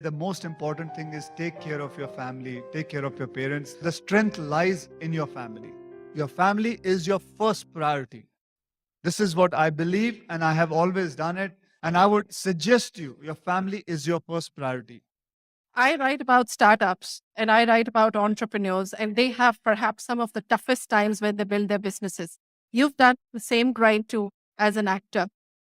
The most important thing is take care of your family, take care of your parents. The strength lies in your family. Your family is your first priority. This is what I believe, and I have always done it. And I would suggest you, your family is your first priority. I write about startups and I write about entrepreneurs, and they have perhaps some of the toughest times when they build their businesses. You've done the same grind too as an actor.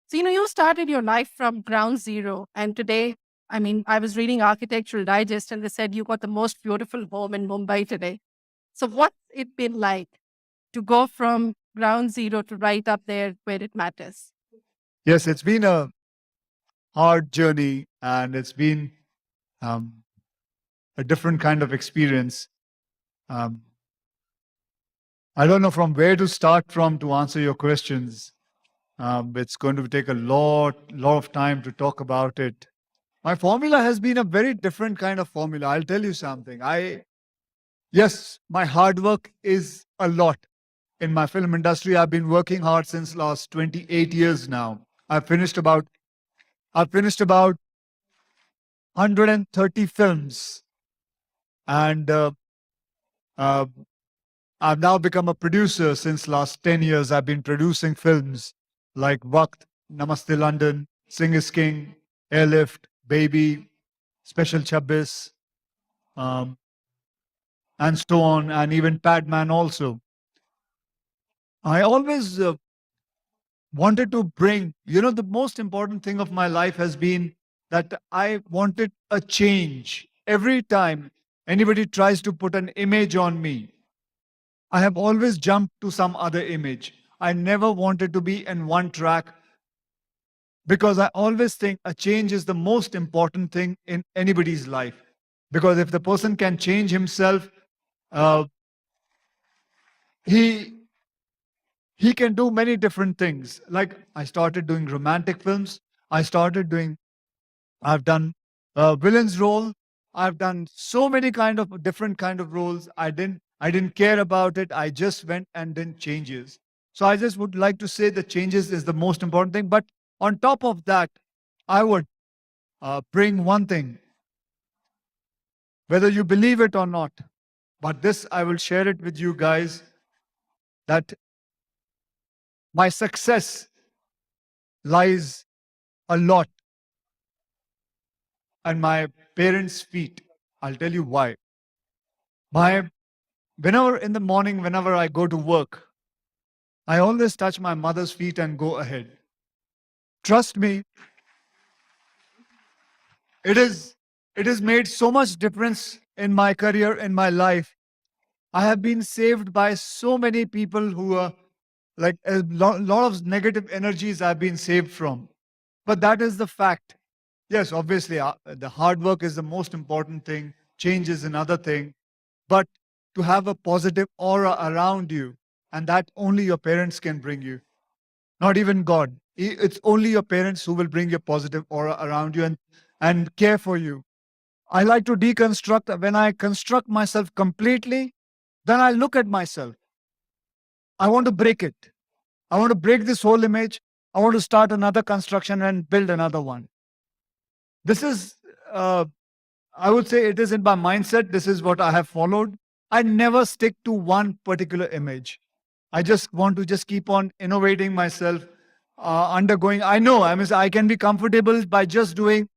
So, you started your life from ground zero. And today, I was reading Architectural Digest and they said you got the most beautiful home in Mumbai today. So, what's it been like to go from ground zero to right up there where it matters? Yes, it's been a hard journey and it's been um, a different kind of experience. Um, I don't know from where to start from to answer your questions. It's going to take a lot of time to talk about it. My formula has been a very different kind of formula. I'll tell you something. Yes, my hard work is a lot. In my film industry, I've been working hard since last 28 years now. I've finished about 130 films, and uh, I've now become a producer since last 10 years. I've been producing films like Waqt, Namaste London, Sing is King, Airlift, Baby, Special Chabbis, um, and so on, and even Padman also. I always wanted to bring, the most important thing of my life has been that I wanted a change. Every time anybody tries to put an image on me, I have always jumped to some other image. I never wanted to be in one track because I always think a change is the most important thing in anybody's life. Because if the person can change himself, uh, he he can do many different things. Like I started doing romantic films. I started doing. I've done villains role. I've done so many kind of different kind of roles. I didn't care about it. I just went and did changes. So I just would like to say the changes is the most important thing. But on top of that, I would bring one thing, whether you believe it or not. But this I will share it with you guys that my success lies a lot at my parents' feet. I'll tell you why. My Whenever in the morning, whenever I go to work, I always touch my mother's feet and go ahead. Trust me, it is it has made so much difference in my career, in my life. I have been saved by so many people who are like a lot of negative energies I've been saved from. But that is the fact. Yes, obviously, the hard work is the most important thing. Change is another thing. But to have a positive aura around you, and that only your parents can bring you, not even God. It's only your parents who will bring your positive aura around you and care for you. I like to deconstruct. When I construct myself completely, then I look at myself. I want to break it. I want to break this whole image. I want to start another construction and build another one. This is, uh, I would say, it is in my mindset. This is what I have followed. I never stick to one particular image. I just want to just keep on innovating myself, undergoing. I can be comfortable by just doing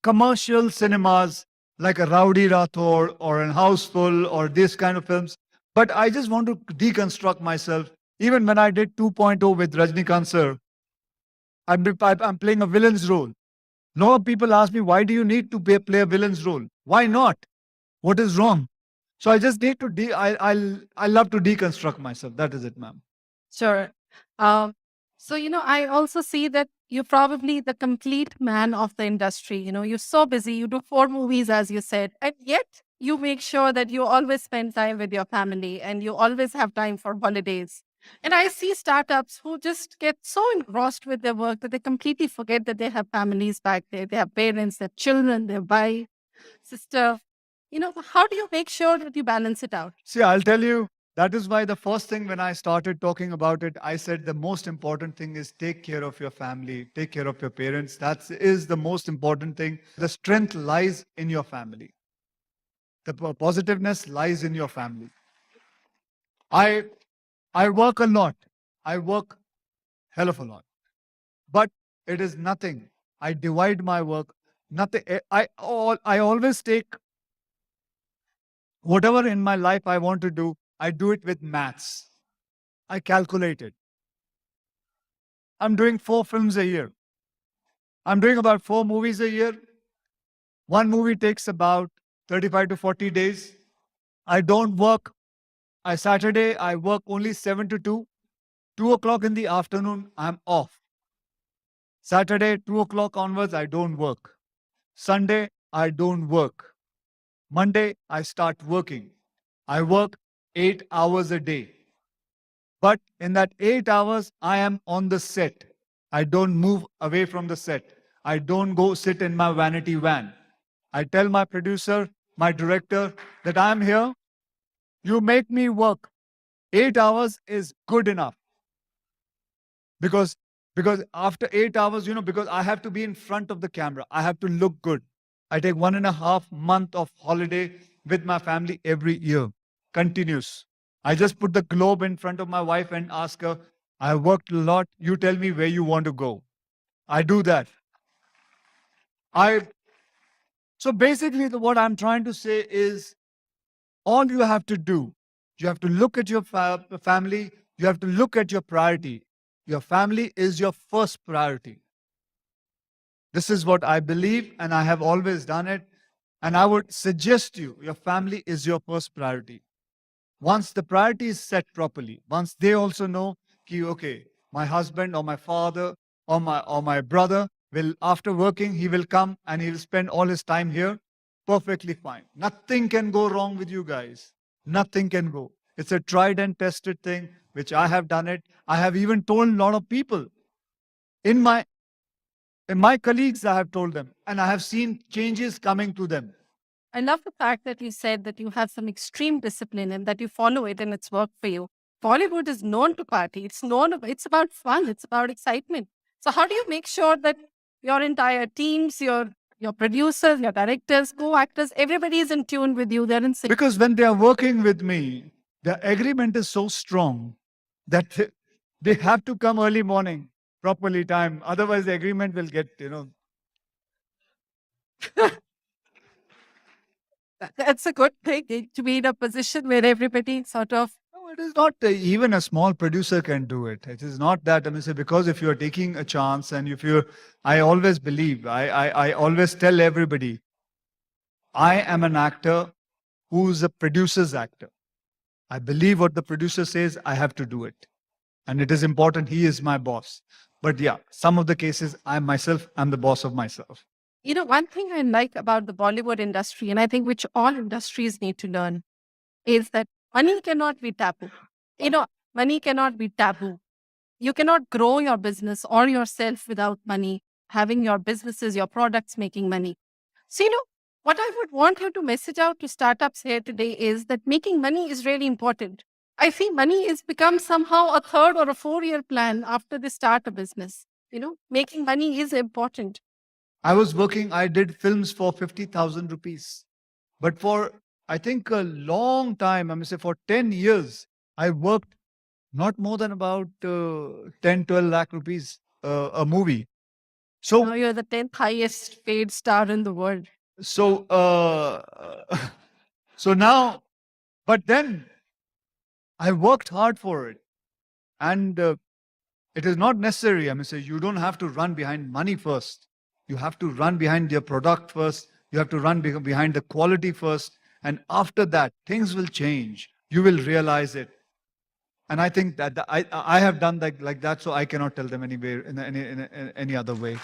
commercial cinemas like a Rowdy Rathore or an Houseful or this kind of films. But I just want to deconstruct myself. Even when I did 2.0 with Rajnikant sir, I'm playing a villain's role. A lot of people ask me, why do you need to play a villain's role? Why not? What is wrong? So I just need to I love to deconstruct myself. That is it, ma'am. Sure. Um, so, I also see that you're probably the complete man of the industry. You're so busy. You do four movies, as you said, and yet you make sure that you always spend time with your family and you always have time for holidays. And I see startups who just get so engrossed with their work that they completely forget that they have families back there. They have parents, their children, their wife, sister. How do you make sure that you balance it out? See, I'll tell you. That is why the first thing when I started talking about it, I said the most important thing is take care of your family, take care of your parents. That is the most important thing. The strength lies in your family. The positiveness lies in your family. I I work a lot. I work hell of a lot. But it is nothing. I divide my work. Nothing. I always take whatever in my life I want to do. I do it with maths. I calculate it. I'm doing 4 films a year. I'm doing about 4 movies a year. One movie takes about 35 to 40 days. I don't work. Saturday, I work only 7 to 2. 2 o'clock in the afternoon, I'm off. Saturday, 2 o'clock onwards, I don't work. Sunday, I don't work. Monday, I start working. I work 8 hours a day. But in that 8 hours, I am on the set. I don't move away from the set. I don't go sit in my vanity van. I tell my producer, my director, that I'm here. You make me work. 8 hours is good enough because because after 8 hours, because I have to be in front of the camera. I have to look good. I take 1.5 month of holiday with my family every year, continuous. I just put the globe in front of my wife and ask her, I worked a lot. You tell me where you want to go. I do that. I so basically what I'm trying to say is all you have to do, you have to look at your family, you have to look at your priority. Your family is your first priority. This is what I believe, and I have always done it. And I would suggest you, your family is your first priority. Once the priority is set properly, once they also know, ki, okay, my husband or my father or my brother will, after working, he will come and he will spend all his time here. Perfectly fine. Nothing can go wrong with you guys. Nothing can go. It's a tried and tested thing, which I have done it. I have even told a lot of people in my colleagues, I have told them, and I have seen changes coming to them. I love the fact that you said that you have some extreme discipline and that you follow it and it's worked for you. Bollywood is known to party. It's about fun. It's about excitement. So how do you make sure that your entire teams, your producers, your directors, co-actors, everybody is in tune with you? They're in sync. Because when they are working with me, the agreement is so strong that they have to come early morning, properly time. Otherwise, the agreement will get. That's a good thing to be in a position where everybody sort of. No, it is not. Even a small producer can do it. It is not that. I mean, say, because if you are taking a chance, and if you're, I always believe, I always tell everybody, I am an actor who's a producer's actor. I believe what the producer says, I have to do it. And it is important. He is my boss. But yeah, some of the cases, I myself am the boss of myself. One thing I like about the Bollywood industry, and I think which all industries need to learn, is that money cannot be taboo. Money cannot be taboo. You cannot grow your business or yourself without money, having your businesses, your products making money. So, what I would want you to message out to startups here today is that making money is really important. I see money has become somehow a 3rd or a 4-year plan after they start a business. Making money is important. I did films for 50,000 rupees. But for, I think, a long time, I mean, say for 10 years, I worked not more than about 10, 12 lakh rupees a movie. Now So, you're the 10th highest paid star in the world. so, so now, but then I worked hard for it. And it is not necessary. I mean, say you don't have to run behind money first. You have to run behind your product first. You have to run behind the quality first. And after that, things will change. You will realize it. And I think that I have done like that, so I cannot tell them anywhere in any other way.